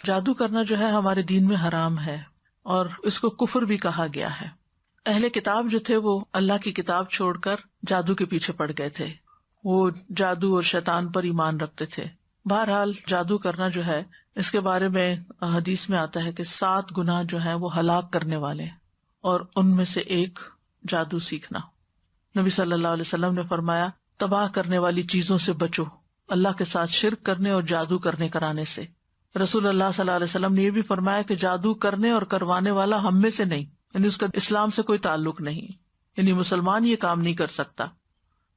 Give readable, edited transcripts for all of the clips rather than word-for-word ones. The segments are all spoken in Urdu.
جادو کرنا جو ہے ہمارے دین میں حرام ہے اور اس کو کفر بھی کہا گیا ہے۔ اہل کتاب جو تھے وہ اللہ کی کتاب چھوڑ کر جادو کے پیچھے پڑ گئے تھے، وہ جادو اور شیطان پر ایمان رکھتے تھے۔ بہرحال جادو کرنا جو ہے اس کے بارے میں حدیث میں آتا ہے کہ 7 گناہ جو ہیں وہ ہلاک کرنے والے ہیں، اور ان میں سے ایک جادو سیکھنا۔ نبی صلی اللہ علیہ وسلم نے فرمایا تباہ کرنے والی چیزوں سے بچو، اللہ کے ساتھ شرک کرنے اور جادو کرنے کرانے سے۔ رسول اللہ صلی اللہ علیہ وسلم نے یہ بھی فرمایا کہ جادو کرنے اور کروانے والا ہم میں سے نہیں، یعنی اس کا اسلام سے کوئی تعلق نہیں، یعنی مسلمان یہ کام نہیں کر سکتا۔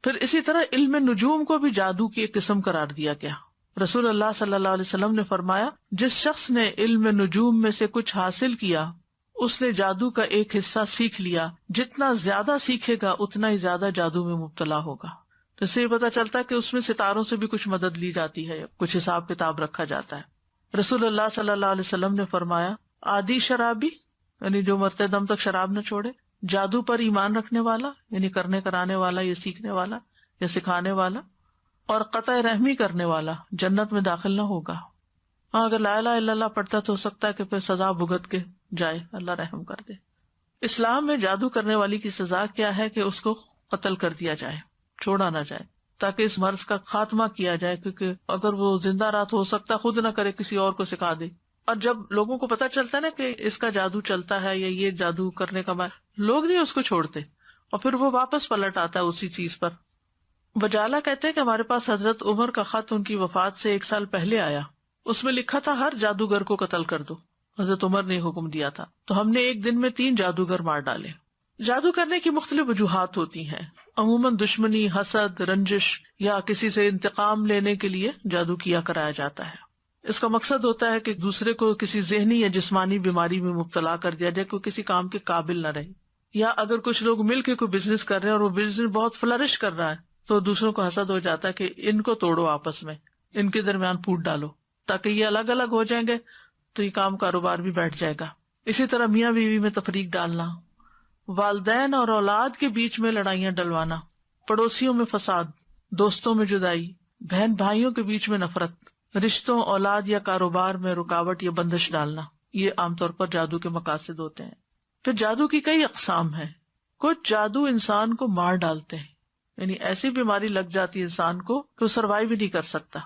پھر اسی طرح علم نجوم کو بھی جادو کی ایک قسم قرار دیا گیا۔ رسول اللہ صلی اللہ علیہ وسلم نے فرمایا جس شخص نے علم نجوم میں سے کچھ حاصل کیا اس نے جادو کا ایک حصہ سیکھ لیا، جتنا زیادہ سیکھے گا اتنا ہی زیادہ جادو میں مبتلا ہوگا۔ تو اس سے یہ پتا چلتا ہے کہ اس میں ستاروں سے بھی کچھ مدد لی جاتی ہے، کچھ حساب کتاب رکھا جاتا ہے۔ رسول اللہ صلی اللہ علیہ وسلم نے فرمایا عادی شرابی، یعنی جو مرتے دم تک شراب نہ چھوڑے، جادو پر ایمان رکھنے والا، یعنی کرنے کرانے والا یا سیکھنے والا یا سکھانے والا، اور قطع رحمی کرنے والا جنت میں داخل نہ ہوگا۔ ہاں اگر لا الہ الا اللہ پڑھتا تو ہو سکتا ہے کہ پھر سزا بھگت کے جائے، اللہ رحم کر دے۔ اسلام میں جادو کرنے والی کی سزا کیا ہے کہ اس کو قتل کر دیا جائے، چھوڑا نہ جائے، تاکہ اس مرض کا خاتمہ کیا جائے، کیونکہ اگر وہ زندہ رات ہو سکتا خود نہ کرے، کسی اور کو سکھا دے۔ اور جب لوگوں کو پتا چلتا ہے نا کہ اس کا جادو چلتا ہے یا یہ جادو کرنے کا لوگ نہیں اس کو چھوڑتے، اور پھر وہ واپس پلٹ آتا ہے اسی چیز پر۔ بجالہ کہتے ہیں کہ ہمارے پاس حضرت عمر کا خط ان کی وفات سے 1 سال پہلے آیا، اس میں لکھا تھا ہر جادوگر کو قتل کر دو۔ حضرت عمر نے حکم دیا تھا، تو ہم نے ایک دن میں 3 جادوگر مار ڈالے۔ جادو کرنے کی مختلف وجوہات ہوتی ہیں، عموماً دشمنی، حسد، رنجش یا کسی سے انتقام لینے کے لیے جادو کیا کرایا جاتا ہے۔ اس کا مقصد ہوتا ہے کہ دوسرے کو کسی ذہنی یا جسمانی بیماری میں مبتلا کر دیا جائے، کوئی کسی کام کے قابل نہ رہے۔ یا اگر کچھ لوگ مل کے کوئی بزنس کر رہے ہیں اور وہ بزنس بہت فلرش کر رہا ہے تو دوسروں کو حسد ہو جاتا ہے کہ ان کو توڑو، آپس میں ان کے درمیان پھوٹ ڈالو تاکہ یہ الگ الگ ہو جائیں گے تو یہ کام کاروبار بھی بیٹھ جائے گا۔ اسی طرح میاں بیوی میں تفریق ڈالنا، والدین اور اولاد کے بیچ میں لڑائیاں ڈلوانا، پڑوسیوں میں فساد، دوستوں میں جدائی، بہن بھائیوں کے بیچ میں نفرت، رشتوں، اولاد یا کاروبار میں رکاوٹ یا بندش ڈالنا، یہ عام طور پر جادو کے مقاصد ہوتے ہیں۔ پھر جادو کی کئی اقسام ہیں۔ کچھ جادو انسان کو مار ڈالتے ہیں، یعنی ایسی بیماری لگ جاتی ہے انسان کو کہ وہ سروائیو بھی نہیں کر سکتا۔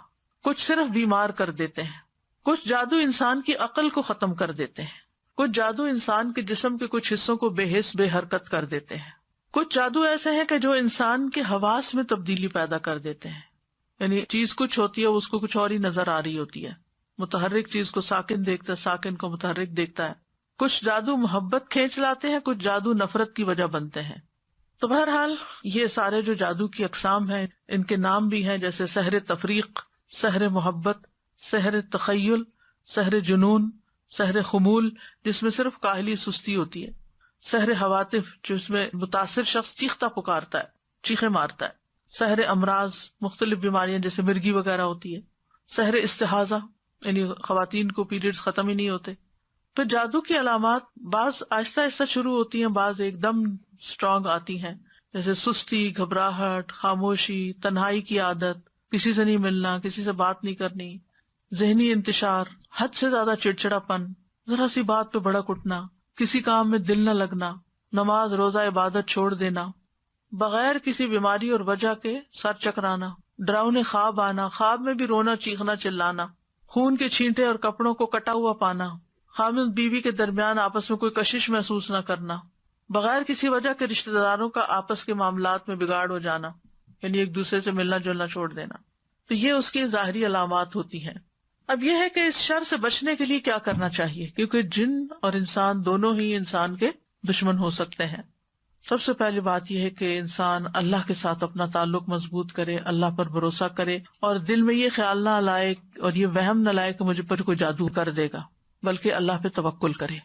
کچھ صرف بیمار کر دیتے ہیں۔ کچھ جادو انسان کی عقل کو ختم کر دیتے ہیں۔ کچھ جادو انسان کے جسم کے کچھ حصوں کو بے حس بے حرکت کر دیتے ہیں۔ کچھ جادو ایسے ہیں کہ جو انسان کے حواس میں تبدیلی پیدا کر دیتے ہیں، یعنی چیز کچھ ہوتی ہے اس کو کچھ اور ہی نظر آ رہی ہوتی ہے۔ متحرک چیز کو ساکن دیکھتا ہے، ساکن کو متحرک دیکھتا ہے۔ کچھ جادو محبت کھینچ لاتے ہیں، کچھ جادو نفرت کی وجہ بنتے ہیں۔ تو بہرحال یہ سارے جو جادو کی اقسام ہیں ان کے نام بھی ہیں، جیسے سحر تفریق، سحر محبت، سحر تخیل، سحر جنون، سحر خمول جس میں صرف کاہلی سستی ہوتی ہے، سحر حواتف جس میں متاثر شخص چیختا پکارتا ہے، چیخے مارتا ہے، سحر امراض مختلف بیماریاں جیسے مرگی وغیرہ ہوتی ہے، سحر استحاضہ یعنی خواتین کو پیریڈز ختم ہی نہیں ہوتے۔ پھر جادو کی علامات بعض آہستہ آہستہ شروع ہوتی ہیں، بعض ایک دم اسٹرانگ آتی ہیں، جیسے سستی، گھبراہٹ، خاموشی، تنہائی کی عادت، کسی سے نہیں ملنا، کسی سے بات نہیں کرنی، ذہنی انتشار، حد سے زیادہ چڑچڑا پن، ذرا سی بات پہ بھڑک اٹھنا، کسی کام میں دل نہ لگنا، نماز روزہ عبادت چھوڑ دینا، بغیر کسی بیماری اور وجہ کے سر چکرانا، ڈراؤنے خواب آنا، خواب میں بھی رونا، چیخنا، چلانا، خون کے چھینٹے اور کپڑوں کو کٹا ہوا پانا، خامد بیوی کے درمیان آپس میں کوئی کشش محسوس نہ کرنا، بغیر کسی وجہ کے رشتہ داروں کا آپس کے معاملات میں بگاڑ ہو جانا، یعنی ایک دوسرے سے ملنا جلنا چھوڑ دینا۔ تو یہ اس کی ظاہری علامات ہوتی ہیں۔ اب یہ ہے کہ اس شر سے بچنے کے لیے کیا کرنا چاہیے، کیونکہ جن اور انسان دونوں ہی انسان کے دشمن ہو سکتے ہیں۔ سب سے پہلی بات یہ ہے کہ انسان اللہ کے ساتھ اپنا تعلق مضبوط کرے، اللہ پر بھروسہ کرے، اور دل میں یہ خیال نہ لائے اور یہ وہم نہ لائے کہ مجھے پر کوئی جادو کر دے گا، بلکہ اللہ پہ توکل کرے،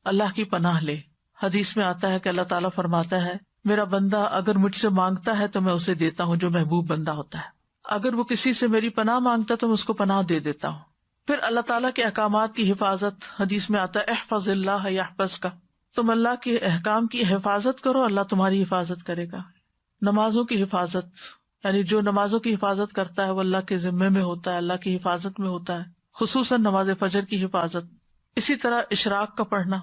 اللہ کی پناہ لے۔ حدیث میں آتا ہے کہ اللہ تعالیٰ فرماتا ہے میرا بندہ اگر مجھ سے مانگتا ہے تو میں اسے دیتا ہوں جو محبوب بندہ ہوتا ہے، اگر وہ کسی سے میری پناہ مانگتا ہے تو میں اس کو پناہ دے دیتا ہوں۔ پھر اللہ تعالیٰ کے احکامات کی حفاظت، حدیث میں آتا ہے احفظ اللہ یحفظک، تم اللہ کے احکام کی حفاظت کرو، اللہ تمہاری حفاظت کرے گا۔ نمازوں کی حفاظت، یعنی جو نمازوں کی حفاظت کرتا ہے وہ اللہ کے ذمے میں ہوتا ہے، اللہ کی حفاظت میں ہوتا ہے۔ خصوصاً نماز فجر کی حفاظت. اسی طرح اشراق کا پڑھنا.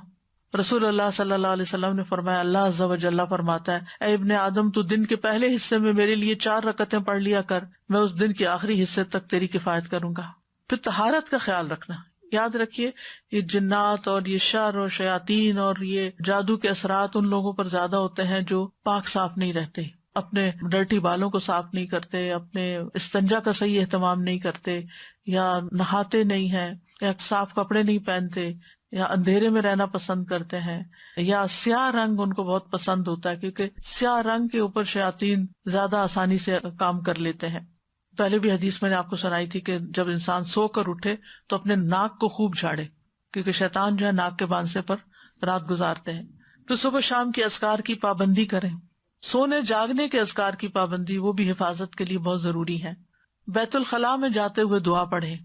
رسول اللہ صلی اللہ علیہ وسلم نے فرمایا، اللہ عز و جل فرماتا ہے، اے ابن آدم تو دن کے پہلے حصے میں میرے لیے 4 رکعتیں پڑھ لیا کر، میں اس دن کے آخری حصے تک تیری کفایت کروں گا. پھر طہارت کا خیال رکھنا. یاد رکھیے یہ جنات اور یہ شر اور شیاطین اور یہ جادو کے اثرات ان لوگوں پر زیادہ ہوتے ہیں جو پاک صاف نہیں رہتے، اپنے ڈرٹی بالوں کو صاف نہیں کرتے، اپنے استنجا کا صحیح اہتمام نہیں کرتے، یا نہاتے نہیں ہیں، یا صاف کپڑے نہیں پہنتے، یا اندھیرے میں رہنا پسند کرتے ہیں، یا سیاہ رنگ ان کو بہت پسند ہوتا ہے کیونکہ سیاہ رنگ کے اوپر شیاطین زیادہ آسانی سے کام کر لیتے ہیں. پہلے بھی حدیث میں نے آپ کو سنائی تھی کہ جب انسان سو کر اٹھے تو اپنے ناک کو خوب جھاڑے، کیونکہ شیطان جو ہے ناک کے بانسے پر رات گزارتے ہیں. تو صبح شام کے اذکار کی پابندی کریں. سونے جاگنے کے اذکار کی پابندی وہ بھی حفاظت کے لیے بہت ضروری ہے. بیت الخلاء میں جاتے ہوئے دعا پڑھیں.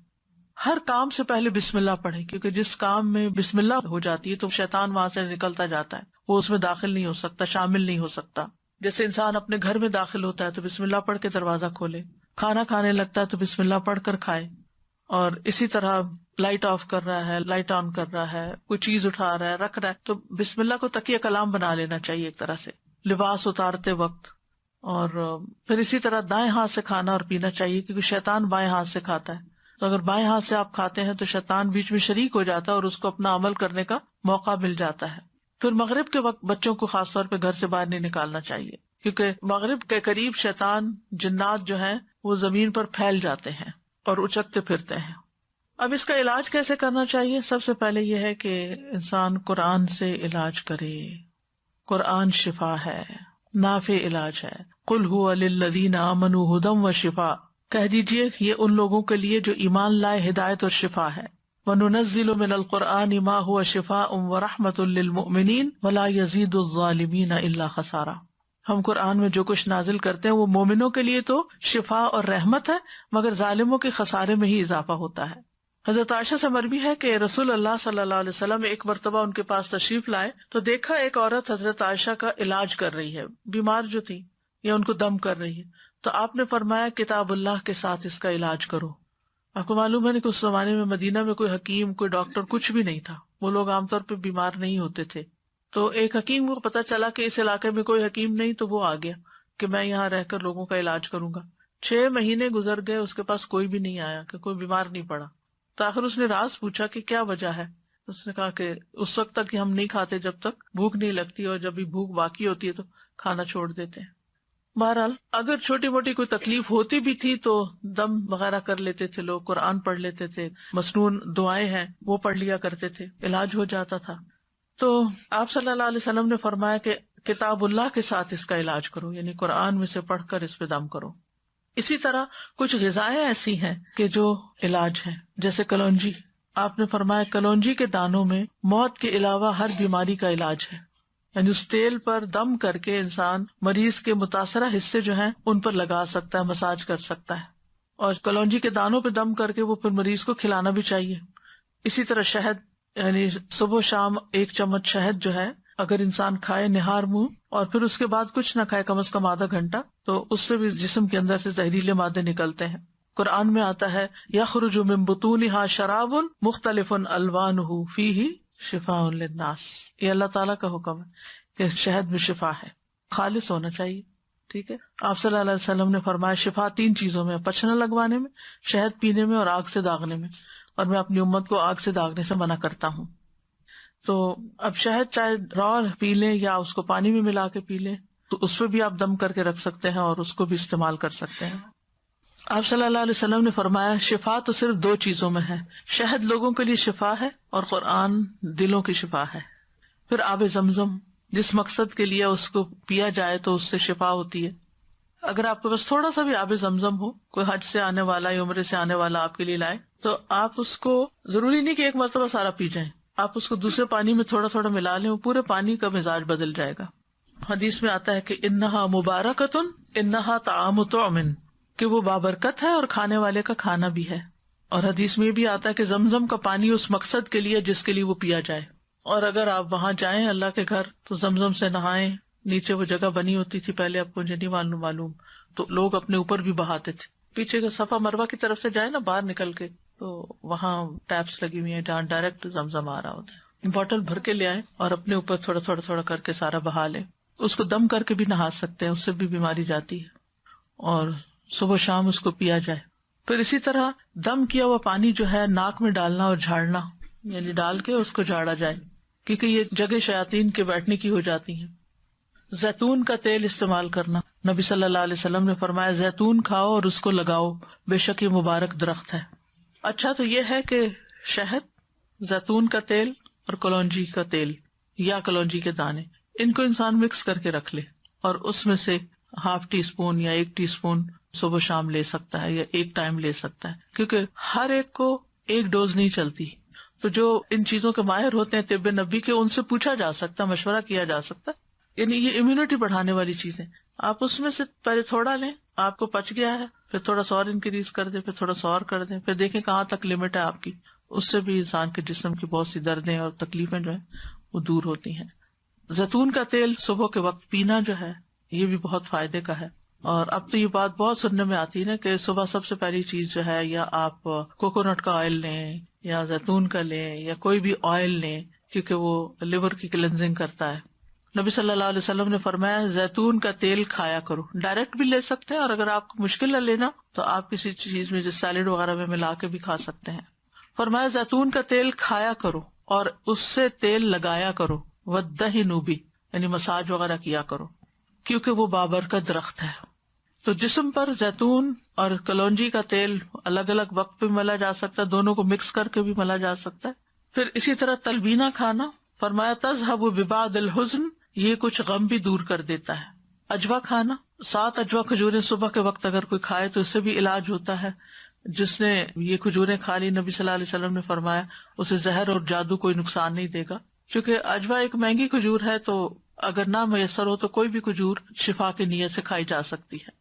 ہر کام سے پہلے بسم اللہ پڑھیں، کیونکہ جس کام میں بسم اللہ ہو جاتی ہے تو شیطان وہاں سے نکلتا جاتا ہے، وہ اس میں داخل نہیں ہو سکتا، شامل نہیں ہو سکتا. جیسے انسان اپنے گھر میں داخل ہوتا ہے تو بسم اللہ پڑھ کے دروازہ کھولے، کھانا کھانے لگتا ہے تو بسم اللہ پڑھ کر کھائے، اور اسی طرح لائٹ آف کر رہا ہے، لائٹ آن کر رہا ہے، کوئی چیز اٹھا رہا ہے، رکھ رہا ہے، تو بسم اللہ کو تکیہ کلام بنا لینا چاہیے ایک طرح سے لباس اتارتے وقت. اور پھر اسی طرح دائیں ہاتھ سے کھانا اور پینا چاہیے، کیونکہ شیطان بائیں ہاتھ سے کھاتا ہے. تو اگر بائیں ہاتھ سے آپ کھاتے ہیں تو شیطان بیچ میں شریک ہو جاتا ہے اور اس کو اپنا عمل کرنے کا موقع مل جاتا ہے. پھر مغرب کے وقت بچوں کو خاص طور پہ گھر سے باہر نہیں نکالنا چاہیے، کیونکہ مغرب کے قریب شیطان جنات جو ہیں وہ زمین پر پھیل جاتے ہیں اور اچکتے پھرتے ہیں. اب اس کا علاج کیسے کرنا چاہیے؟ سب سے پہلے یہ ہے کہ انسان قرآن سے علاج کرے. قرآن شفا ہے، نافع علاج ہے. قل هو للذین آمنوا ھدی وشفاء، کہہ دیجئے یہ ان لوگوں کے لیے جو ایمان لائے ہدایت اور شفا ہے. وَنُنَزِّلُ مِنَ الْقُرْآنِ مَا هُوَ شِفَاءٌ وَرَحْمَةٌ لِّلْمُؤْمِنِينَ وَلَا يَزِيدُ الظَّالِمِينَ إِلَّا خَسَارًا. ہم قرآن میں جو کچھ نازل کرتے ہیں وہ مومنوں کے لیے تو شفا اور رحمت ہے، مگر ظالموں کے خسارے میں ہی اضافہ ہوتا ہے. حضرت عائشہ سے مروی ہے کہ رسول اللہ صلی اللہ علیہ وسلم ایک مرتبہ ان کے پاس تشریف لائے تو دیکھا ایک عورت حضرت عائشہ کا علاج کر رہی ہے، بیمار جو تھی یا ان کو دم کر رہی ہے. تو آپ نے فرمایا کتاب اللہ کے ساتھ اس کا علاج کرو. آپ کو معلوم ہے کہ اس زمانے میں مدینہ میں کوئی حکیم، کوئی ڈاکٹر کچھ بھی نہیں تھا، وہ لوگ عام طور پہ بیمار نہیں ہوتے تھے. تو ایک حکیم کو پتا چلا کہ اس علاقے میں کوئی حکیم نہیں، تو وہ آ گیا کہ میں یہاں رہ کر لوگوں کا علاج کروں گا. 6 مہینے گزر گئے، اس کے پاس کوئی بھی نہیں آیا، کہ کوئی بیمار نہیں پڑا. تو آخر اس نے راز پوچھا کہ کیا وجہ ہے. اس نے کہا کہ اس وقت تک ہم نہیں کھاتے جب تک بھوک نہیں لگتی، اور جب بھی بھوک باقی ہوتی ہے تو کھانا چھوڑ دیتے ہیں. بہرحال اگر چھوٹی موٹی کوئی تکلیف ہوتی بھی تھی تو دم وغیرہ کر لیتے تھے لوگ، قرآن پڑھ لیتے تھے، مسنون دعائیں ہیں وہ پڑھ لیا کرتے تھے، علاج ہو جاتا تھا. تو آپ صلی اللہ علیہ وسلم نے فرمایا کہ کتاب اللہ کے ساتھ اس کا علاج کرو، یعنی قرآن میں سے پڑھ کر اس پہ دم کرو. اسی طرح کچھ غذائیں ایسی ہیں کہ جو علاج ہیں، جیسے کلونجی. آپ نے فرمایا کلونجی کے دانوں میں موت کے علاوہ ہر بیماری کا علاج ہے، یعنی اس تیل پر دم کر کے انسان مریض کے متاثرہ حصے جو ہیں ان پر لگا سکتا ہے، مساج کر سکتا ہے. اور کلونجی کے دانوں پہ دم کر کے وہ پھر مریض کو کھلانا بھی چاہیے. اسی طرح شہد، یعنی صبح و شام 1 چمچ شہد جو ہے اگر انسان کھائے نہار منہ، اور پھر اس کے بعد کچھ نہ کھائے کم از کم آدھا گھنٹہ، تو اس سے بھی جسم کے اندر سے زہریلے مادے نکلتے ہیں. قرآن میں آتا ہے یخرج من بطونها شراب مختلف الوانہ فیہ شفاء للناس. یہ اللہ تعالیٰ کا حکم ہے کہ شہد میں شفا ہے، خالص ہونا چاہیے. ٹھیک ہے، آپ صلی اللہ علیہ وسلم نے فرمایا شفا 3 چیزوں میں، پچھنا لگوانے میں، شہد پینے میں، اور آگ سے داغنے میں. اور میں اپنی امت کو آگ سے داغنے سے منع کرتا ہوں. تو اب شہد چاہے را پی لیں یا اس کو پانی میں ملا کے پی لیں، تو اس پہ بھی آپ دم کر کے رکھ سکتے ہیں اور اس کو بھی استعمال کر سکتے ہیں. آپ صلی اللہ علیہ وسلم نے فرمایا شفا تو صرف 2 چیزوں میں ہے، شہد لوگوں کے لیے شفا ہے اور قرآن دلوں کی شفا ہے. پھر آب زمزم، جس مقصد کے لیے اس کو پیا جائے تو اس سے شفا ہوتی ہے. اگر آپ کے پاس تھوڑا سا بھی آب زمزم ہو، کوئی حج سے آنے والا یا عمرے سے آنے والا آپ کے لیے لائے، تو آپ اس کو ضروری نہیں کہ ایک مرتبہ سارا پی جائیں، آپ اس کو دوسرے پانی میں تھوڑا تھوڑا ملا لیں، وہ پورے پانی کا مزاج بدل جائے گا. حدیث میں آتا ہے کہ انہا مبارکتن انہا طعام طعم، کہ وہ بابرکت ہے اور کھانے والے کا کھانا بھی ہے. اور حدیث میں بھی آتا ہے کہ زمزم کا پانی اس مقصد کے لیے جس کے لیے وہ پیا جائے. اور اگر آپ وہاں جائیں اللہ کے گھر تو زمزم سے نہائیں. نیچے وہ جگہ بنی ہوتی تھی پہلے، آپ کو نہیں معلوم، تو لوگ اپنے اوپر بھی بہاتے تھے. پیچھے کا صفا مروہ کی طرف سے جائے نا باہر نکل کے، تو وہاں ٹیپس لگی ہوئی ہیں جہاں ڈائریکٹ زمزم آ رہا ہوتا ہے. بوٹل بھر کے لے آئے اور اپنے اوپر تھوڑا تھوڑا تھوڑا کر کے سارا بہا لیں. اس کو دم کر کے بھی نہا سکتے ہیں، اس سے بھی بیماری جاتی ہے، اور صبح شام اس کو پیا جائے. پھر اسی طرح دم کیا ہوا پانی جو ہے ناک میں ڈالنا اور جھاڑنا، یعنی ڈال کے اس کو جھاڑا جائے، کیونکہ یہ جگہ شیاطین کے بیٹھنے کی ہو جاتی ہیں. زیتون کا تیل استعمال کرنا، نبی صلی اللہ علیہ وسلم نے فرمایا زیتون کھاؤ اور اس کو لگاؤ، بے شک یہ مبارک درخت ہے. اچھا تو یہ ہے کہ شہد، زیتون کا تیل اور کلونجی کا تیل یا کلونجی کے دانے، ان کو انسان مکس کر کے رکھ لے اور اس میں سے ½ ٹی اسپون یا 1 ٹی اسپون صبح شام لے سکتا ہے یا ایک ٹائم لے سکتا ہے، کیونکہ ہر ایک کو ایک ڈوز نہیں چلتی. تو جو ان چیزوں کے ماہر ہوتے ہیں طب نبی کے، ان سے پوچھا جا سکتا، مشورہ کیا جا سکتا. یعنی یہ امیونٹی بڑھانے والی چیزیں، آپ اس میں سے پہلے تھوڑا لیں، آپ کو پچ گیا ہے پھر تھوڑا سا اور انکریز کر دیں، پھر تھوڑا سا اور کر دیں، پھر دیکھیں کہاں تک لمٹ ہے آپ کی. اس سے بھی انسان کے جسم کی بہت سی دردیں اور تکلیفیں جو ہیں وہ دور ہوتی ہیں. زیتون کا تیل صبح کے وقت پینا جو ہے یہ بھی بہت فائدے کا ہے. اور اب تو یہ بات بہت سننے میں آتی ہے نا کہ صبح سب سے پہلی چیز جو ہے یا آپ کوکونٹ کا آئل لیں یا زیتون کا لیں یا کوئی بھی آئل لیں، کیونکہ وہ لیور کی کلینزنگ کرتا ہے. نبی صلی اللہ علیہ وسلم نے فرمایا زیتون کا تیل کھایا کرو. ڈائریکٹ بھی لے سکتے ہیں، اور اگر آپ کو مشکل ہے لینا تو آپ کسی چیز میں جیسے سیلیڈ وغیرہ میں ملا کے بھی کھا سکتے ہیں. فرمایا زیتون کا تیل کھایا کرو اور اس سے تیل لگایا کرو، وَالدَّهِنُ بِهِ، یعنی مساج وغیرہ کیا کرو، کیونکہ وہ بابرکت درخت ہے. تو جسم پر زیتون اور کلونجی کا تیل الگ الگ وقت پہ ملا جا سکتا ہے، دونوں کو مکس کر کے بھی ملا جا سکتا ہے. پھر اسی طرح تلبینہ کھانا، فرمایا تذهب ببعض الحزن، یہ کچھ غم بھی دور کر دیتا ہے. اجوا کھانا، 7 اجوا کھجوریں صبح کے وقت اگر کوئی کھائے تو اس سے بھی علاج ہوتا ہے. جس نے یہ کھجوریں کھا لی، نبی صلی اللہ علیہ وسلم نے فرمایا اسے زہر اور جادو کوئی نقصان نہیں دے گا. چونکہ اجوا ایک مہنگی کھجور ہے، تو اگر نہ میسر ہو تو کوئی بھی کھجور شفا کی نیت سے کھائی جا سکتی ہے.